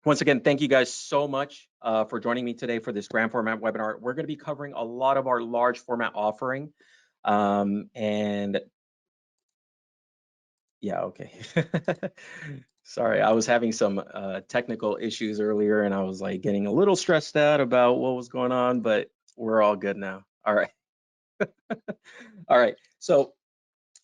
Once again, thank you guys so much for joining me today for this grand format webinar. We're going to be covering a lot of our large format offering. And yeah, okay. Sorry, I was having some technical issues earlier and I was like getting a little stressed out about what was going on, but we're all good now. All right. All right. So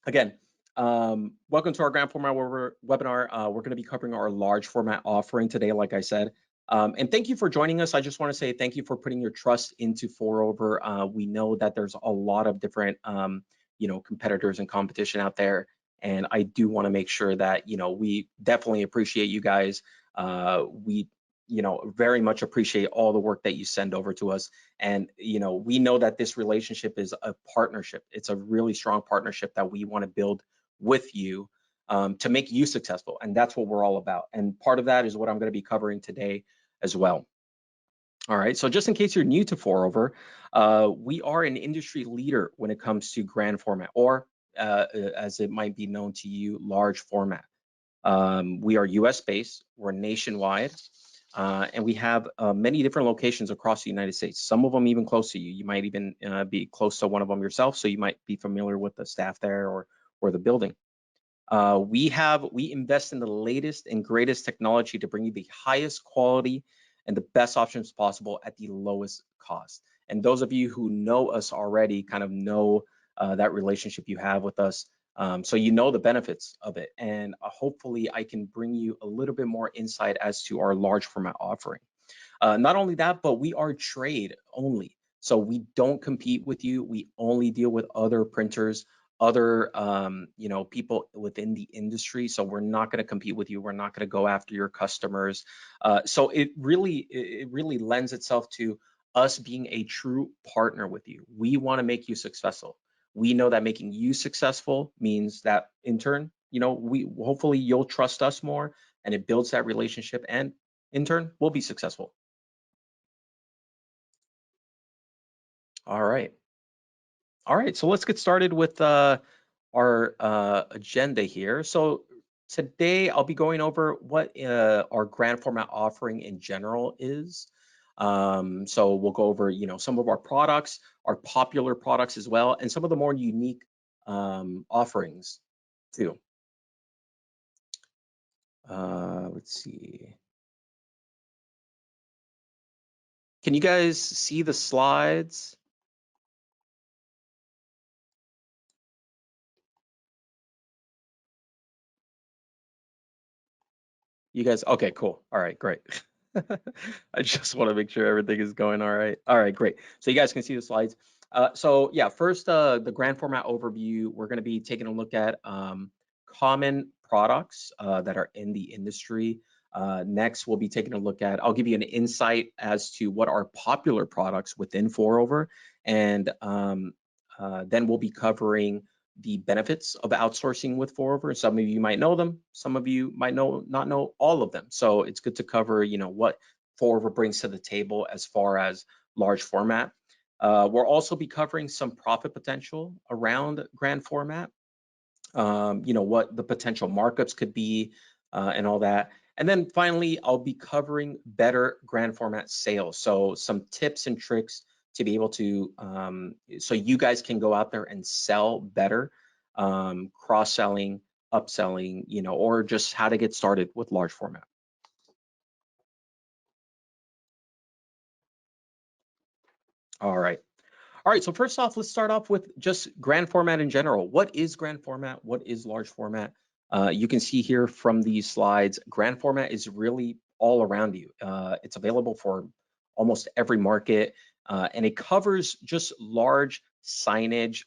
again, welcome to our grand format webinar. We're going to be covering our large format offering today, like I said. And thank you for joining us. I just want to say thank you for putting your trust into Forover. We know that there's a lot of different, competitors and competition out there. And I do want to make sure that, we definitely appreciate you guys. We, very much appreciate all the work that you send over to us. And, we know that this relationship is a partnership. It's a really strong partnership that we want to build with you to make you successful. And that's what we're all about. And part of that is what I'm going to be covering today as well. All right, so just in case you're new to Forover, we are an industry leader when it comes to grand format, or as it might be known to you, large format. We are US based, we're nationwide, and we have many different locations across the United States, some of them even close to you. You might even be close to one of them yourself, so you might be familiar with the staff there or the building. We invest in the latest and greatest technology to bring you the highest quality and the best options possible at the lowest cost. And those of you who know us already kind of know that relationship you have with us. So you know the benefits of it. And hopefully I can bring you a little bit more insight as to our large format offering. Not only that, but we are trade only. So we don't compete with you. We only deal with other printers, other people within the industry. So we're not going to compete with you. We're not going to go after your customers. So it really lends itself to us being a true partner with you. We want to make you successful. We know that making you successful means that in turn, we hopefully you'll trust us more, and it builds that relationship, and in turn we'll be successful. All right. All right, so let's get started with our agenda here. So today I'll be going over what our grand format offering in general is. So we'll go over, some of our products, our popular products as well, and some of the more unique offerings too. Let's see. Can you guys see the slides? You guys, okay, cool. All right, great. I just want to make sure everything is going all right. All right, great. So you guys can see the slides. So yeah, first, the grand format overview, we're going to be taking a look at common products that are in the industry. Next, we'll be taking a look at, I'll give you an insight as to what are popular products within Forover. And then we'll be covering the benefits of outsourcing with Forover. Some of you might know them, some of you might not know all of them. So it's good to cover, what Forover brings to the table as far as large format. We'll also be covering some profit potential around grand format, what the potential markups could be and all that. And then finally, I'll be covering better grand format sales. So some tips and tricks to be able to, so you guys can go out there and sell better, cross-selling, upselling, or just how to get started with large format. All right. All right, so first off, let's start off with just grand format in general. What is grand format? What is large format? You can see here from these slides, grand format is really all around you. It's available for almost every market, and it covers just large signage,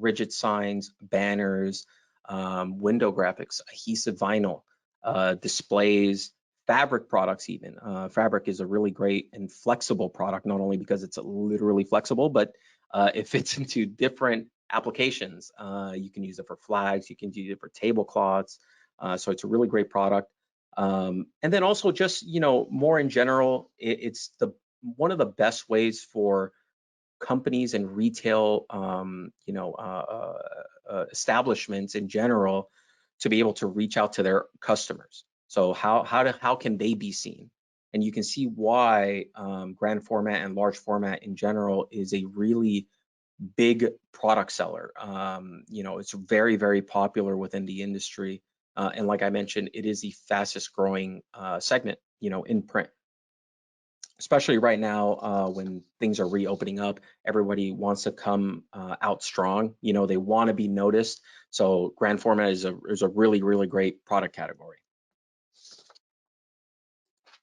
rigid signs, banners, window graphics, adhesive vinyl, displays, fabric products even. Fabric is a really great and flexible product, not only because it's literally flexible, but it fits into different applications. You can use it for flags, you can use it for tablecloths. So it's a really great product. And then also just, more in general, it's one of the best ways for companies and retail, establishments in general to be able to reach out to their customers. So how can they be seen? And you can see why grand format and large format in general is a really big product seller. You know, it's very, very popular within the industry. And like I mentioned, it is the fastest growing segment, you know, in print, especially right now when things are reopening up. Everybody wants to come out strong. You know, they want to be noticed. So grand format is a really, really great product category.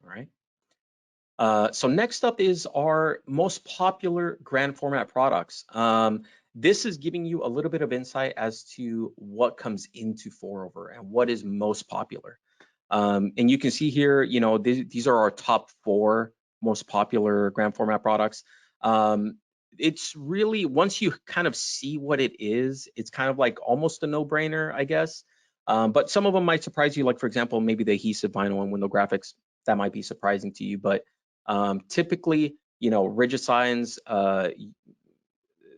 All right. So next up is our most popular grand format products. This is giving you a little bit of insight as to what comes into 4over and what is most popular. And you can see here, you know, these are our top 4 most popular grand format products. It's really, once you kind of see what it is, it's kind of like almost a no-brainer, I guess. But some of them might surprise you, like for example, maybe the adhesive vinyl and window graphics, that might be surprising to you. But typically, you know, rigid signs,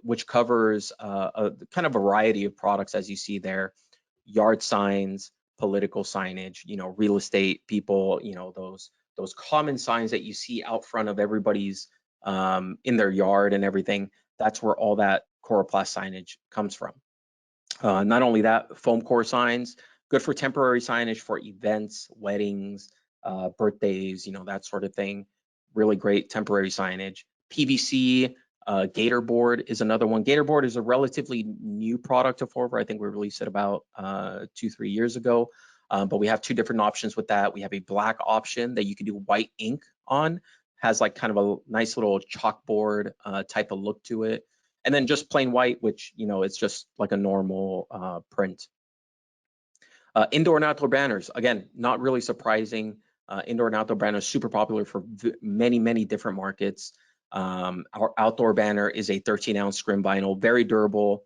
which covers a kind of variety of products as you see there, yard signs, political signage, you know, real estate people, you know, those common signs that you see out front of everybody's in their yard and everything. That's where all that coroplast signage comes from. Not only that, foam core signs, good for temporary signage for events, weddings, birthdays, you know, that sort of thing. Really great temporary signage. PVC, Gator board is another one. Gator board is a relatively new product of 4over. I think we released it about 2-3 years ago. But we have 2 different options with that. We have a black option that you can do white ink on, has like kind of a nice little chalkboard type of look to it. And then just plain white, which, you know, it's just like a normal print. Indoor and outdoor banners, again, not really surprising. Indoor and outdoor banners super popular for many, many different markets. Our outdoor banner is a 13-ounce scrim vinyl, very durable.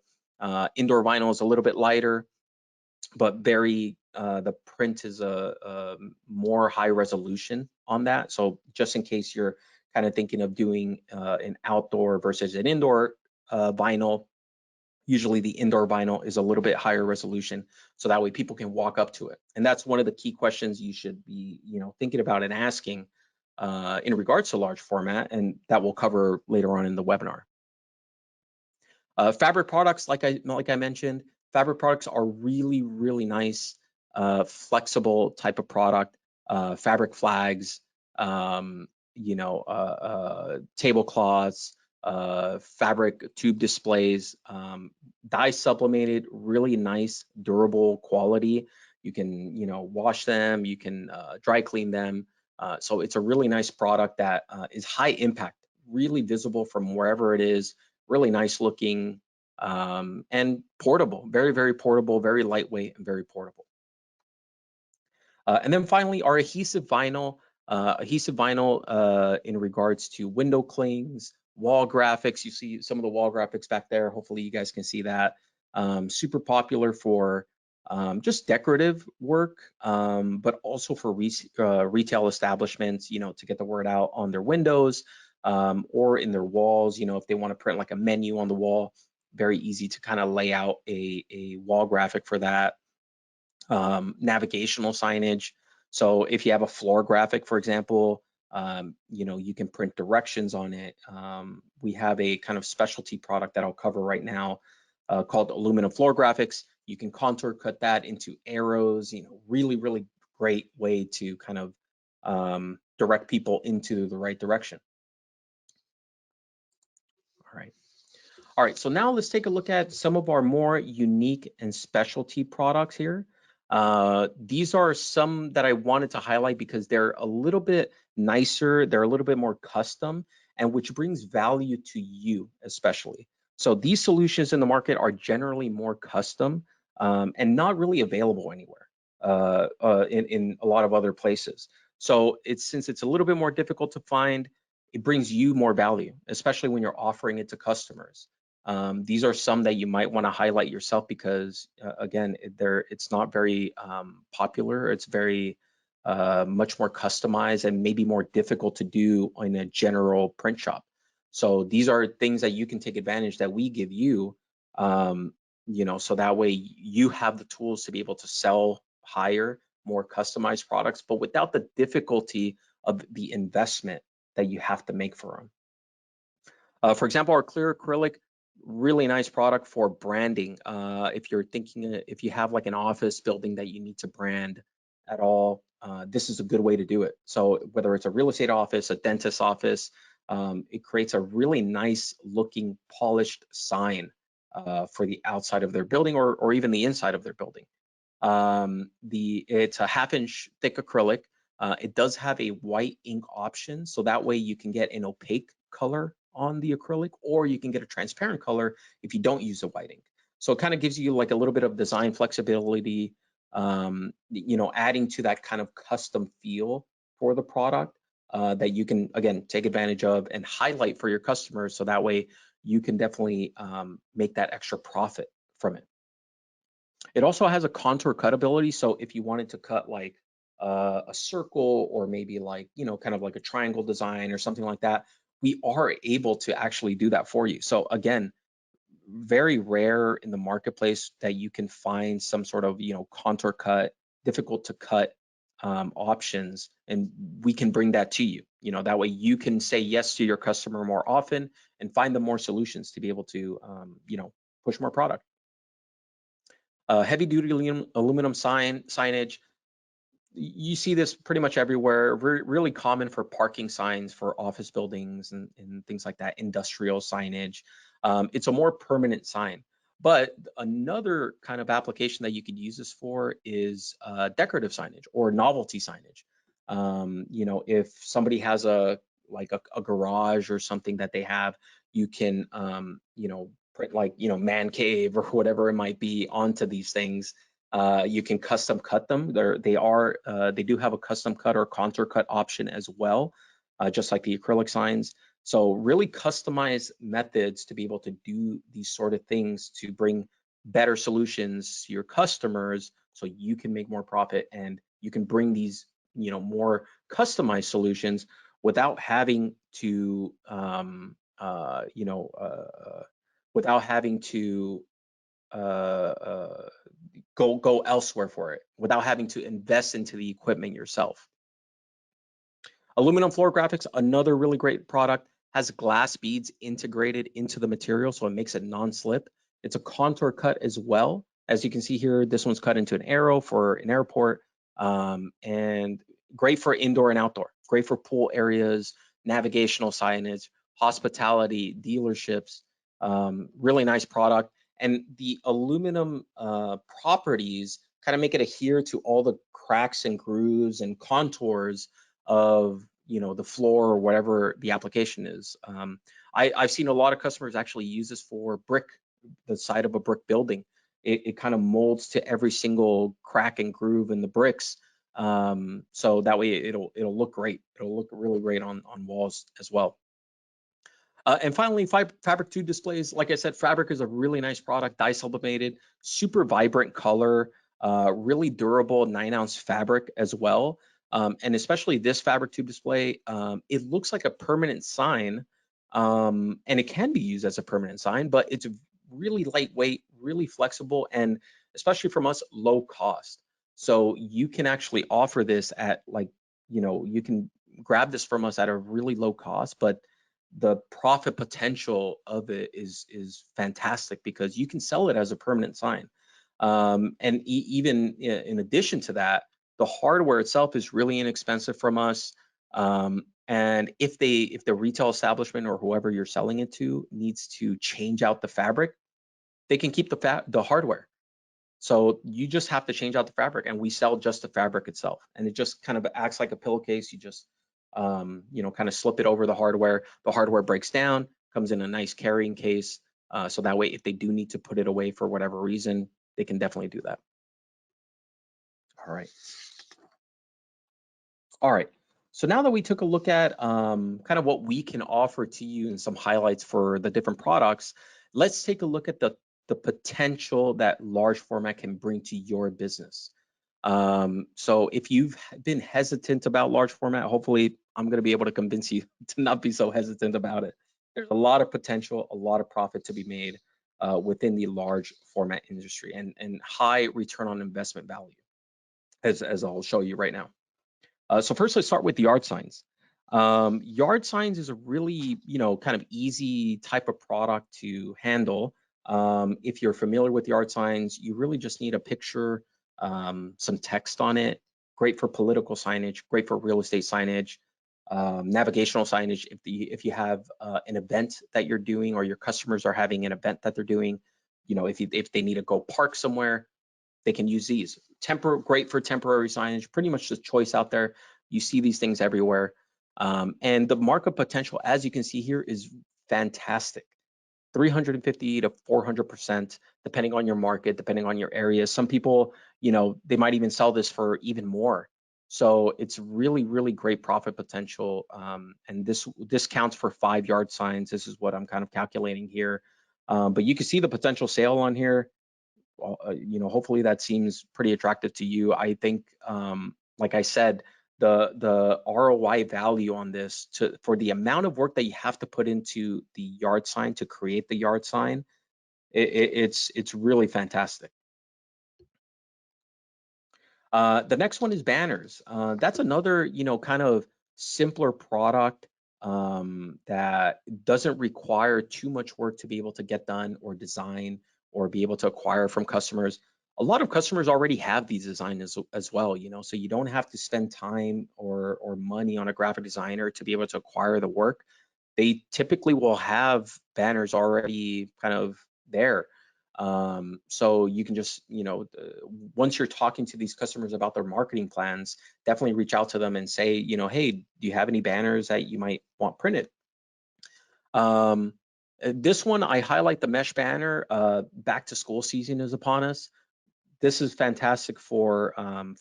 Indoor vinyl is a little bit lighter, but the print is a more high resolution on that. So just in case you're kind of thinking of doing an outdoor versus an indoor vinyl, usually the indoor vinyl is a little bit higher resolution, so that way people can walk up to it. And that's one of the key questions you should be, you know, thinking about and asking in regards to large format, and that we'll cover later on in the webinar. Fabric products, like I mentioned, fabric products are really, really nice, flexible type of product. Fabric flags, you know, tablecloths, fabric tube displays, dye sublimated, really nice, durable quality. You can, you know, wash them, you can dry clean them. So it's a really nice product that is high impact, really visible from wherever it is, really nice looking, and portable, very, very portable, very lightweight and very portable. And then finally, our adhesive vinyl. In regards to window clings, wall graphics. You see some of the wall graphics back there. Hopefully you guys can see that. Super popular for just decorative work, but also for retail establishments, you know, to get the word out on their windows or in their walls. You know, if they want to print like a menu on the wall, very easy to kind of lay out a wall graphic for that. Navigational signage. So if you have a floor graphic, for example, you know, you can print directions on it. We have a kind of specialty product that I'll cover right now called aluminum floor graphics. You can contour cut that into arrows, you know, really, really great way to kind of direct people into the right direction. All right. All right, so now let's take a look at some of our more unique and specialty products here. These are some that I wanted to highlight because they're a little bit nicer, they're a little bit more custom, and which brings value to you especially. So these solutions in the market are generally more custom and not really available anywhere in a lot of other places. So since it's a little bit more difficult to find, it brings you more value, especially when you're offering it to customers. These are some that you might want to highlight yourself because, again, it's not very popular. It's very much more customized and maybe more difficult to do in a general print shop. So these are things that you can take advantage that we give you, you know, so that way you have the tools to be able to sell higher more customized products, but without the difficulty of the investment that you have to make for them. For example, our clear acrylic, really nice product for branding. If you're thinking, if you have like an office building that you need to brand at all, this is a good way to do it. So whether it's a real estate office, a dentist office, it creates a really nice looking polished sign for the outside of their building, or even the inside of their building. It's a 1/2 inch thick acrylic. It does have a white ink option, so that way you can get an opaque color on the acrylic, or you can get a transparent color if you don't use a white ink. So it kind of gives you like a little bit of design flexibility, adding to that kind of custom feel for the product that you can, again, take advantage of and highlight for your customers, so that way you can definitely make that extra profit from it. It also has a contour cut ability. So if you wanted to cut like a circle, or maybe like, kind of like a triangle design or something like that, we are able to actually do that for you. So again, very rare in the marketplace that you can find some sort of, contour cut, difficult to cut options, and we can bring that to you. That way you can say yes to your customer more often and find them more solutions to be able to, push more product. Heavy duty aluminum signage. You see this pretty much everywhere. Really common for parking signs for office buildings and things like that, industrial signage. It's a more permanent sign. But another kind of application that you could use this for is decorative signage or novelty signage. If somebody has a garage or something that they have, you can print like man cave or whatever it might be onto these things. You can custom cut them. They do have a custom cut or contour cut option as well, just like the acrylic signs. So really customized methods to be able to do these sort of things to bring better solutions to your customers, so you can make more profit and you can bring these more customized solutions without having to without having to go elsewhere for it, without having to invest into the equipment yourself. Aluminum floor graphics, another really great product, has glass beads integrated into the material, so it makes it non-slip. It's a contour cut as well. As you can see here, this one's cut into an arrow for an airport, and great for indoor and outdoor, great for pool areas, navigational signage, hospitality, dealerships. Really nice product. And the aluminum properties kind of make it adhere to all the cracks and grooves and contours of the floor or whatever the application is. I've seen a lot of customers actually use this for the side of a brick building. It kind of molds to every single crack and groove in the bricks, so that way it'll look great. It'll look really great on walls as well. And finally, fabric tube displays. Like I said, fabric is a really nice product, dye sublimated, super vibrant color, really durable 9-ounce fabric as well. And especially this fabric tube display, it looks like a permanent sign, and it can be used as a permanent sign, but it's really lightweight, really flexible, and especially from us, low cost. So you can actually offer this at you can grab this from us at a really low cost, but the profit potential of it is fantastic because you can sell it as a permanent sign. And even in addition to that, the hardware itself is really inexpensive from us. And if the retail establishment or whoever you're selling it to needs to change out the fabric, they can keep the hardware. So you just have to change out the fabric, and we sell just the fabric itself, and it just kind of acts like a pillowcase. You just kind of slip it over the hardware. The hardware breaks down, comes in a nice carrying case, so that way if they do need to put it away for whatever reason, they can definitely do that. All right. So now that we took a look at kind of what we can offer to you and some highlights for the different products, let's take a look at the potential that large format can bring to your business. So if you've been hesitant about large format, hopefully I'm going to be able to convince you to not be so hesitant about it. There's a lot of potential, a lot of profit to be made within the large format industry, and high return on investment value. as I'll show you right now. So first, let's start with yard signs. Yard signs is a really, kind of easy type of product to handle. If you're familiar with yard signs, you really just need a picture, some text on it. Great for political signage, great for real estate signage, navigational signage. If you have an event that you're doing, or your customers are having an event that they're doing, if they need to go park somewhere, they can use these. Great for temporary signage, pretty much the choice out there. You see these things everywhere. And the markup potential, as you can see here, is fantastic. 350 to 400%, depending on your market, depending on your area. Some people, they might even sell this for even more. So it's really, really great profit potential. And this counts for 5 yard signs. This is what I'm kind of calculating here. But you can see the potential sale on here. Hopefully that seems pretty attractive to you. I think, like I said, the ROI value on this for the amount of work that you have to put into the yard sign to create the yard sign, it's really fantastic. The next one is banners. That's another, kind of simpler product that doesn't require too much work to be able to get done or design or be able to acquire from customers. A lot of customers already have these designs as well, so you don't have to spend time or money on a graphic designer to be able to acquire the work. They typically will have banners already kind of there. So you can just, once you're talking to these customers about their marketing plans, definitely reach out to them and say, hey, do you have any banners that you might want printed? This one, I highlight the mesh banner. Back to school season is upon us. This is fantastic for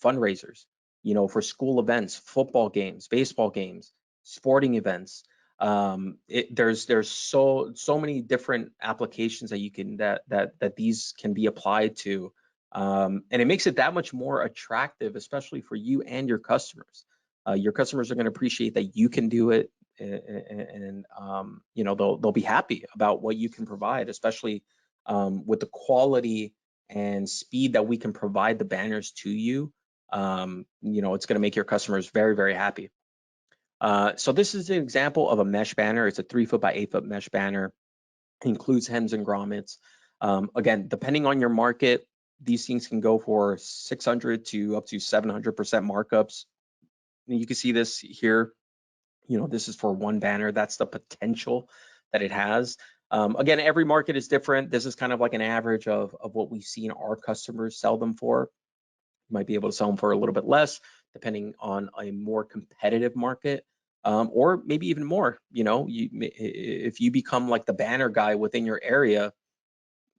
fundraisers, for school events, football games, baseball games, sporting events. There's so many different applications that you can that these can be applied to, and it makes it that much more attractive, especially for you and your customers. Your customers are going to appreciate that you can do it, and they'll be happy about what you can provide, especially with the quality and speed that we can provide the banners to you. It's going to make your customers very, very happy. So this is an example of a mesh banner. It's a 3 foot by 8 foot mesh banner. It includes hems and grommets. Again, depending on your market, these things can go for 600 to up to 700% markups. And you can see this here. This is for one banner. That's the potential that it has. Again, every market is different. This is kind of like an average of what we've seen our customers sell them for. You might be able to sell them for a little bit less, depending on a more competitive market, or maybe even more. If you become like the banner guy within your area,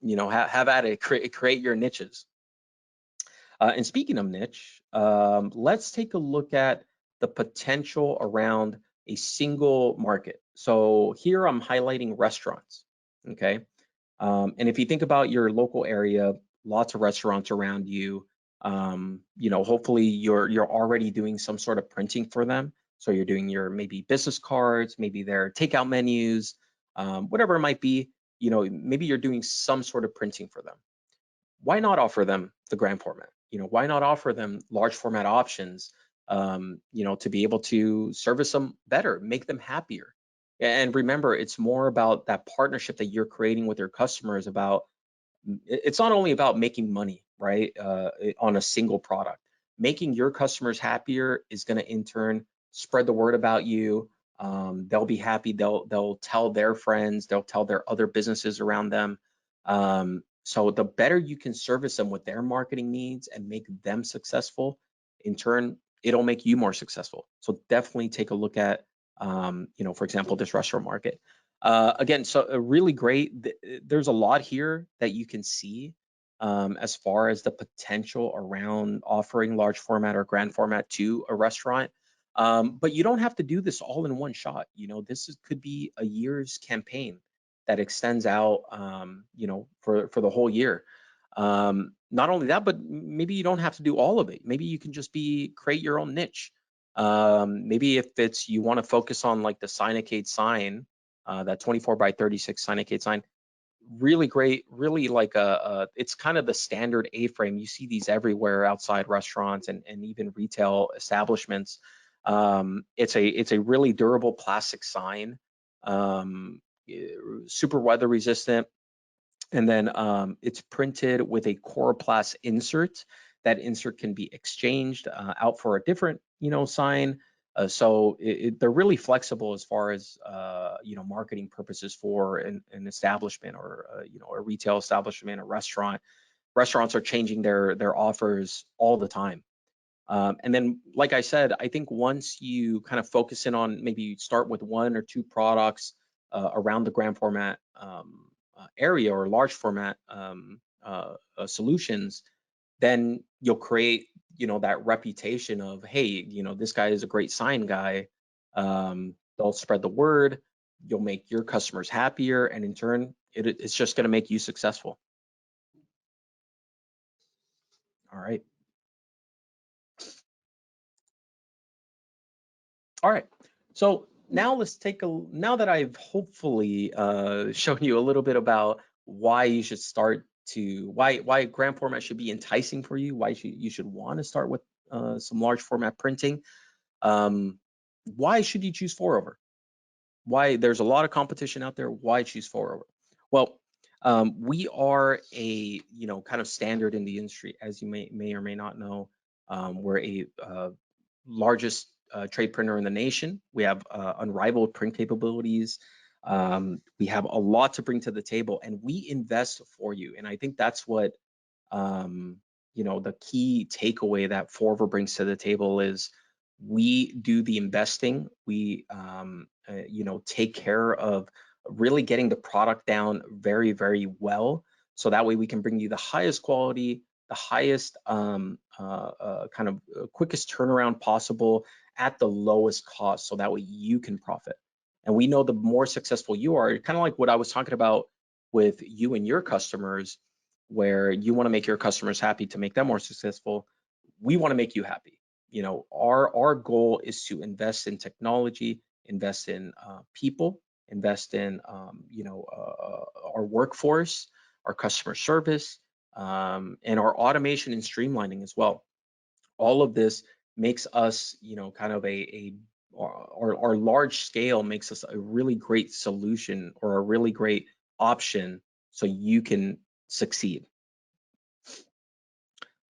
have at it, create your niches. And speaking of niche, let's take a look at the potential around a single market. So here I'm highlighting restaurants, okay? And if you think about your local area, lots of restaurants around you, hopefully you're already doing some sort of printing for them. So you're doing your maybe business cards, maybe their takeout menus, whatever it might be, maybe you're doing some sort of printing for them. Why not offer them the grand format? Why not offer them large format options, to be able to service them better, make them happier? And remember, it's more about that partnership that you're creating with your customers. It's not only about making money, right, on a single product. Making your customers happier is going to in turn spread the word about you. They'll be happy. They'll tell their friends. They'll tell their other businesses around them. So the better you can service them with their marketing needs and make them successful, in turn, it'll make you more successful. So definitely take a look at, for example, this restaurant market. Again, so really great. There's a lot here that you can see as far as the potential around offering large format or grand format to a restaurant. But you don't have to do this all in one shot. This could be a year's campaign that extends out, for the whole year. Not only that, but maybe you don't have to do all of it. Maybe you can just create your own niche. Maybe if you want to focus on like the Signacade sign, that 24 by 36 Signacade sign, really great, really like it's kind of the standard A-frame. You see these everywhere outside restaurants and even retail establishments. It's a really durable plastic sign, super weather resistant. And then it's printed with a coroplast insert. That insert can be exchanged out for a different, sign. They're really flexible as far as marketing purposes for an establishment or a retail establishment, a restaurant. Restaurants are changing their offers all the time. And then, like I said, I think once you kind of focus in on, maybe you start with one or two products around the grand format area or large format solutions, then you'll create, that reputation of, hey, this guy is a great sign guy. They'll spread the word. You'll make your customers happier, and in turn, it's just going to make you successful. All right. All right. So now let's now that I've hopefully shown you a little bit about why you should start why grand format should be enticing for you, why you should want to start with some large format printing. Why should you choose 4over? Why? There's a lot of competition out there. Why choose 4over? Well, we are a kind of standard in the industry, as you may or may not know. We're a largest trade printer in the nation. We have unrivaled print capabilities. We have a lot to bring to the table, and we invest for you. And I think that's what the key takeaway that 4over brings to the table is we do the investing. We take care of really getting the product down very, very well, so that way we can bring you the highest quality, the highest kind of quickest turnaround possible at the lowest cost, so that way you can profit. And we know the more successful you are, kind of like what I was talking about with you and your customers, where you want to make your customers happy to make them more successful. We want to make you happy. Our goal is to invest in technology, invest in people, invest in our workforce, our customer service, and our automation and streamlining as well. All of this makes us, kind of our large scale makes us a really great solution or a really great option so you can succeed.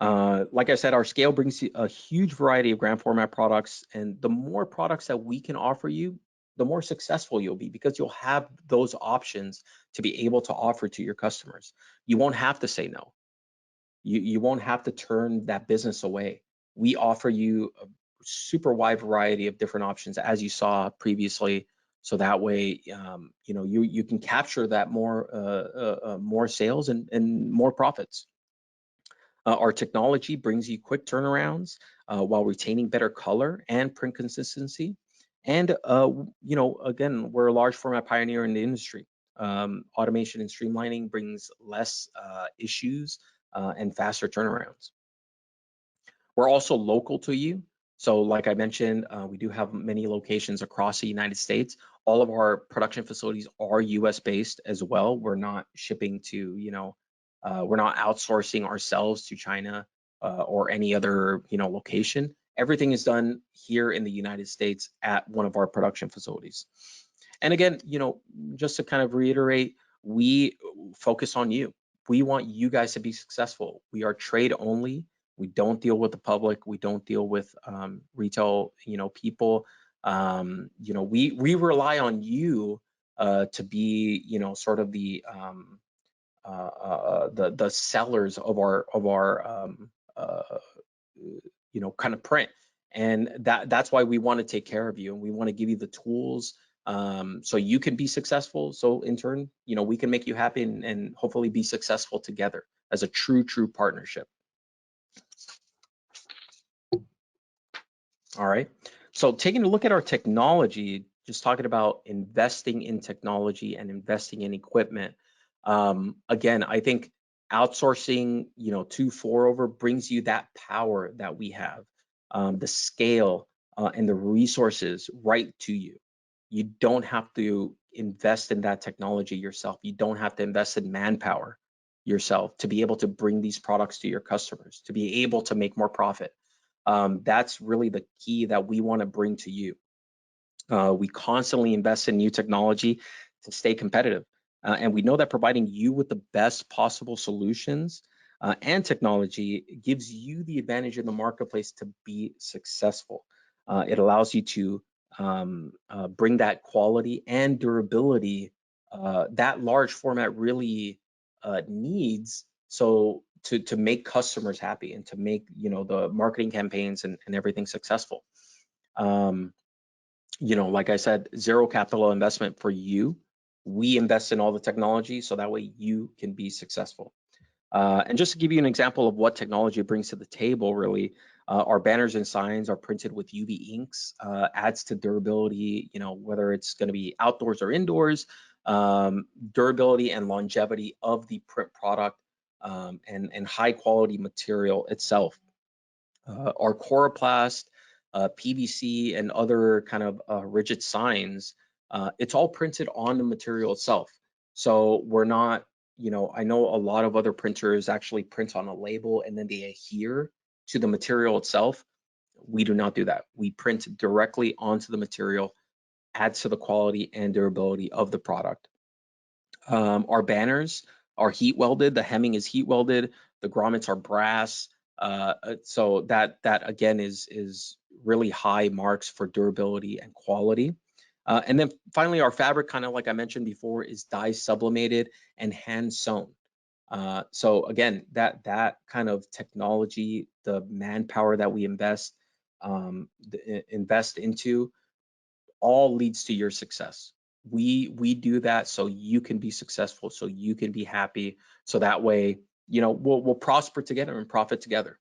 Like I said, our scale brings you a huge variety of grand format products, and the more products that we can offer you, the more successful you'll be, because you'll have those options to be able to offer to your customers. You won't have to say no. You won't have to turn that business away. We offer you a super wide variety of different options, as you saw previously, so that way you can capture that more sales and more profits. Our technology brings you quick turnarounds while retaining better color and print consistency. And again, we're a large format pioneer in the industry. Automation and streamlining brings less issues and faster turnarounds. We're also local to you. So like I mentioned, we do have many locations across the United States. All of our production facilities are US based as well. We're not shipping to, we're not outsourcing ourselves to China or any other, location. Everything is done here in the United States at one of our production facilities. And again, just to kind of reiterate, we focus on you. We want you guys to be successful. We are trade only. We don't deal with the public. We don't deal with retail, people. We rely on you to be, sort of the sellers of our kind of print, and that's why we want to take care of you, and we want to give you the tools so you can be successful. So in turn, we can make you happy and hopefully be successful together as a true partnership. All right. So taking a look at our technology, just talking about investing in technology and investing in equipment. Again, I think outsourcing, to 4over brings you that power that we have, the scale and the resources right to you. You don't have to invest in that technology yourself. You don't have to invest in manpower yourself to be able to bring these products to your customers, to be able to make more profit. That's really the key that we want to bring to you. We constantly invest in new technology to stay competitive. And we know that providing you with the best possible solutions and technology gives you the advantage in the marketplace to be successful. It allows you to bring that quality and durability that large format really needs, so to make customers happy and to make the marketing campaigns and everything successful. Like I said, zero capital investment for you. We invest in all the technology so that way you can be successful. And just to give you an example of what technology brings to the table, really, our banners and signs are printed with UV inks, adds to durability, whether it's going to be outdoors or indoors, durability and longevity of the print product, and high quality material itself. Our Coroplast, PVC, and other kind of rigid signs, it's all printed on the material itself. So we're not, I know a lot of other printers actually print on a label and then they adhere to the material itself. We do not do that. We print directly onto the material, adds to the quality and durability of the product. Our banners are heat welded. The hemming is heat welded. The grommets are brass. So that again is really high marks for durability and quality. And then finally, our fabric, kind of like I mentioned before, is dye sublimated and hand sewn. So again, that kind of technology, the manpower that we invest into, all leads to your success. We do that so you can be successful, so you can be happy, so that way we'll prosper together and profit together.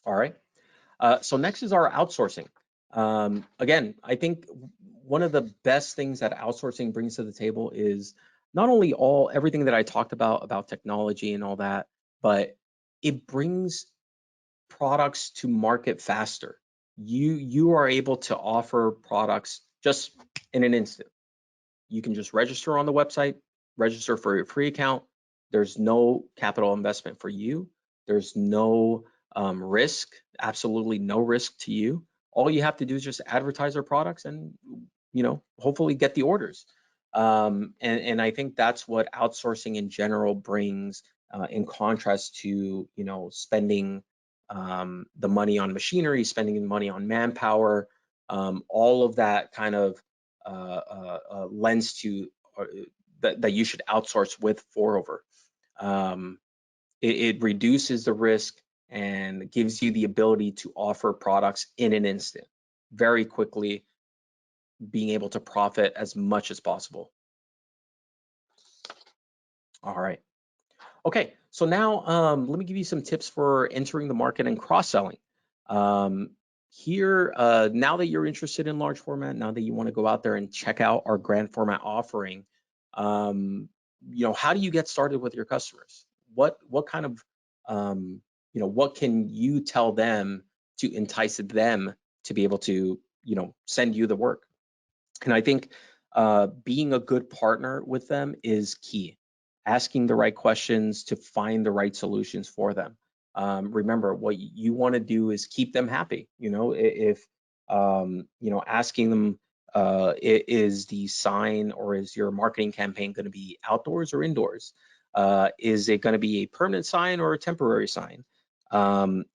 All right. So next is our outsourcing. Again, I think one of the best things that outsourcing brings to the table is not only everything that I talked about technology and all that, but it brings products to market faster. You are able to offer products just in an instant. You can just register on the website, register for your free account. There's no capital investment for you. There's no risk, absolutely no risk to you. All you have to do is just advertise our products and hopefully get the orders. And I think that's what outsourcing in general brings, in contrast to spending the money on machinery, spending the money on manpower. All of that kind of lends to that you should outsource with Forover. It reduces the risk and gives you the ability to offer products in an instant, very quickly, being able to profit as much as possible. All right. Okay, so now let me give you some tips for entering the market and cross-selling. Here, now that you're interested in large format, now that you want to go out there and check out our grand format offering, how do you get started with your customers? What kind of what can you tell them to entice them to be able to send you the work? And I think being a good partner with them is key. Asking the right questions to find the right solutions for them. Remember, what you want to do is keep them happy. If asking them, is the sign or is your marketing campaign going to be outdoors or indoors? Is it going to be a permanent sign or a temporary sign?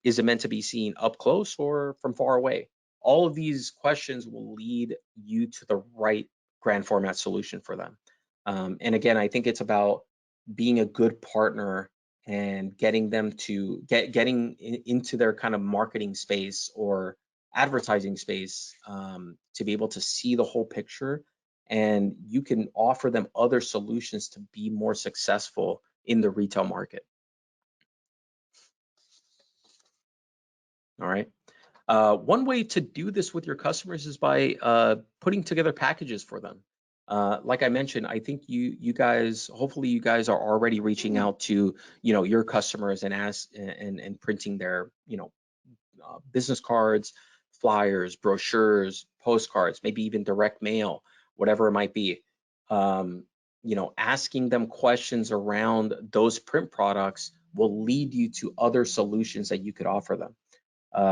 Is it meant to be seen up close or from far away? All of these questions will lead you to the right grand format solution for them. And again, I think it's about being a good partner and getting them to getting into their kind of marketing space or advertising space, to be able to see the whole picture, and you can offer them other solutions to be more successful in the retail market. All right. One way to do this with your customers is by putting together packages for them. Like I mentioned, I think you guys, hopefully you guys are already reaching out to your customers and printing their business cards, flyers, brochures, postcards, maybe even direct mail, whatever it might be. Asking them questions around those print products will lead you to other solutions that you could offer them.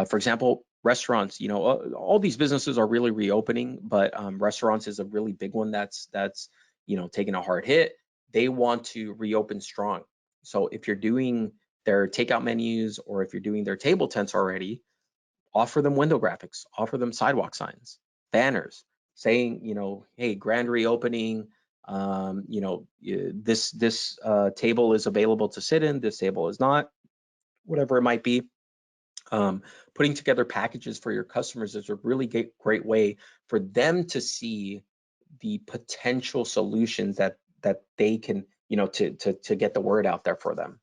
For example, restaurants, all these businesses are really reopening, but restaurants is a really big one that's taking a hard hit. They want to reopen strong. So if you're doing their takeout menus or if you're doing their table tents already, offer them window graphics, offer them sidewalk signs, banners saying, hey, grand reopening. This table is available to sit in. This table is not. Whatever it might be. Putting together packages for your customers is a really great way for them to see the potential solutions that they can, to get the word out there for them.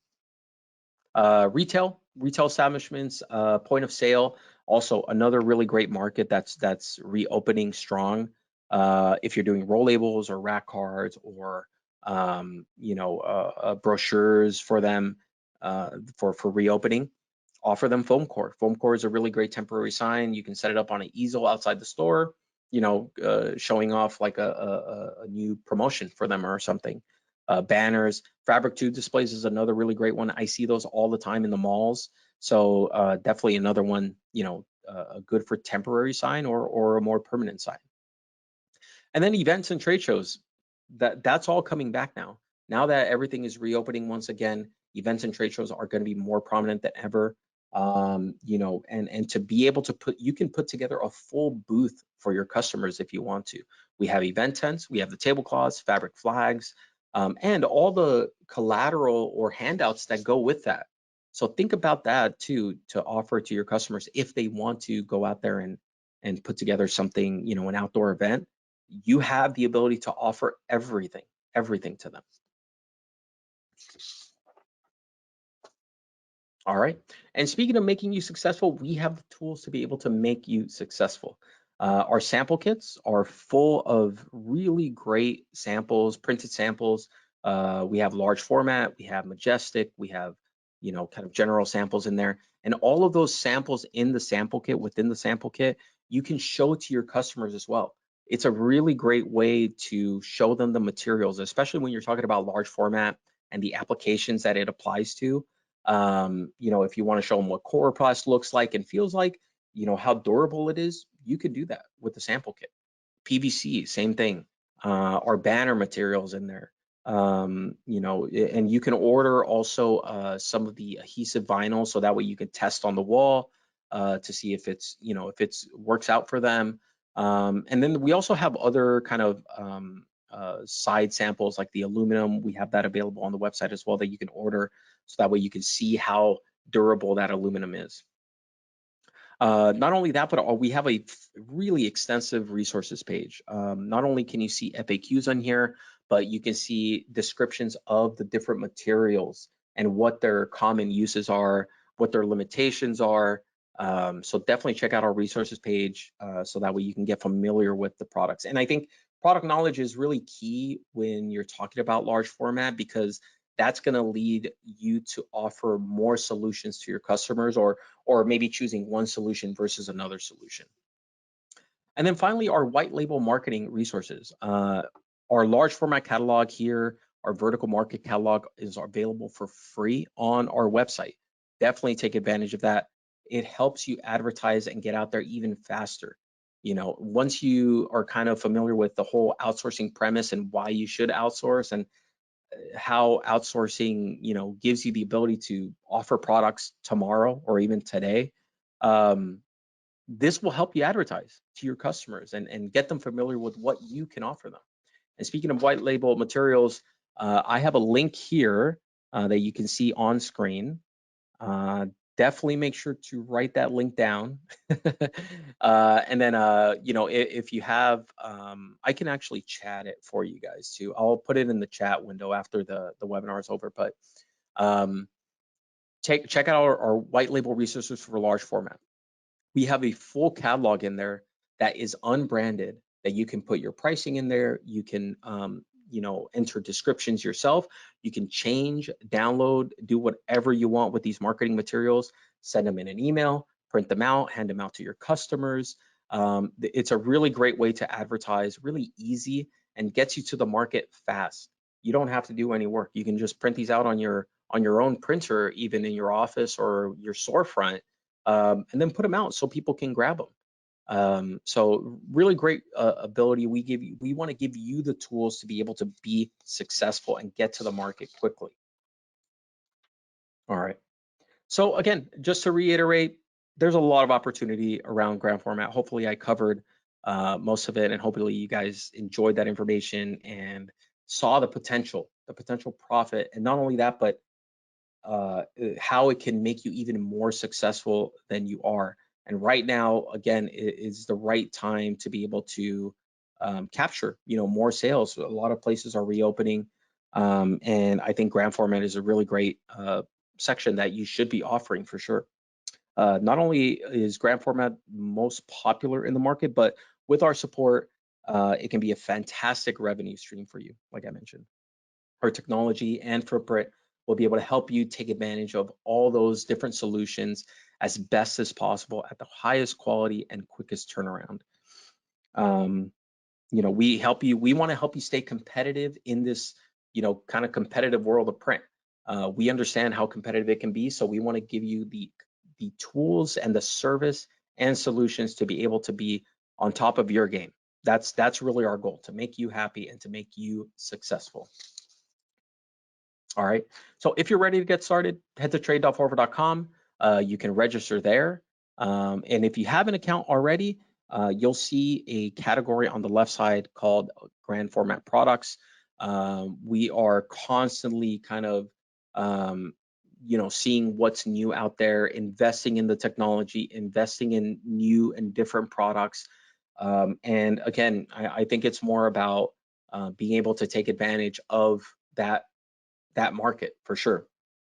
Retail establishments, point of sale, also another really great market that's reopening strong. If you're doing roll labels or rack cards or brochures for them for reopening, offer them foam core. Foam core is a really great temporary sign. You can set it up on an easel outside the store, showing off like a new promotion for them or something. Banners, fabric tube displays is another really great one. I see those all the time in the malls. So definitely another one, good for temporary sign or a more permanent sign. And then events and trade shows, that's all coming back now. Now that everything is reopening once again, events and trade shows are going to be more prominent than ever. And to be able to you can put together a full booth for your customers if you want to. We have event tents, we have the tablecloths, fabric flags, and all the collateral or handouts that go with that. So think about that too, to offer to your customers if they want to go out there and put together something, an outdoor event. You have the ability to offer everything to them. All right. And speaking of making you successful, we have the tools to be able to make you successful. Our sample kits are full of really great samples, printed samples. We have large format, we have majestic, we have, kind of general samples in there. And all of those samples in the sample kit, within the sample kit, you can show to your customers as well. It's a really great way to show them the materials, especially when you're talking about large format and the applications that it applies to. If you want to show them what coroplast looks like and feels like, how durable it is, you could do that with the sample kit. PVC, same thing. Our banner materials in there. And you can order also some of the adhesive vinyl, so that way you can test on the wall to see if it's, if it's works out for them. And then we also have other kind of side samples like the aluminum. We have that available on the website as well that you can order, so that way you can see how durable that aluminum is. Not only that, but we have a really extensive resources page. Not only can you see FAQs on here, but you can see descriptions of the different materials and what their common uses are, what their limitations are. So definitely check out our resources page so that way you can get familiar with the products. And I think product knowledge is really key when you're talking about large format, because that's going to lead you to offer more solutions to your customers, or maybe choosing one solution versus another solution. And then finally, our white label marketing resources. Our large format catalog here, our vertical market catalog, is available for free on our website. Definitely take advantage of that. It helps you advertise and get out there even faster. Once you are kind of familiar with the whole outsourcing premise and why you should outsource, and how outsourcing, gives you the ability to offer products tomorrow or even today, this will help you advertise to your customers and get them familiar with what you can offer them. And speaking of white label materials, I have a link here that you can see on screen. Definitely make sure to write that link down. And then, if you have, I can actually chat it for you guys too. I'll put it in the chat window after the webinar is over. But check out our white label resources for large format. We have a full catalog in there that is unbranded, that you can put your pricing in there. You can enter descriptions yourself. You can change, download, do whatever you want with these marketing materials. Send them in an email, print them out, hand them out to your customers. It's a really great way to advertise, really easy, and gets you to the market fast. You don't have to do any work. You can just print these out on your own printer, even in your office or your storefront, and then put them out so people can grab them. So really great ability. We want to give you the tools to be able to be successful and get to the market quickly. All right. So again, just to reiterate, there's a lot of opportunity around grand format. Hopefully I covered most of it, and hopefully you guys enjoyed that information and saw the potential profit. And not only that, but how it can make you even more successful than you are. And right now, again, is the right time to be able to capture, more sales. A lot of places are reopening, and I think grand format is a really great section that you should be offering for sure. Not only is grand format most popular in the market, but with our support, it can be a fantastic revenue stream for you, like I mentioned. Our technology and footprint will be able to help you take advantage of all those different solutions as best as possible at the highest quality and quickest turnaround. We want to help you stay competitive in this, kind of competitive world of print. We understand how competitive it can be, so we want to give you the tools and the service and solutions to be able to be on top of your game. That's really our goal, to make you happy and to make you successful. All right, so if you're ready to get started, head to trade.forward.com. You can register there. And if you have an account already, you'll see a category on the left side called grand format products. We are constantly kind of, seeing what's new out there, investing in the technology, investing in new and different products. And again, I think it's more about being able to take advantage of that market for sure.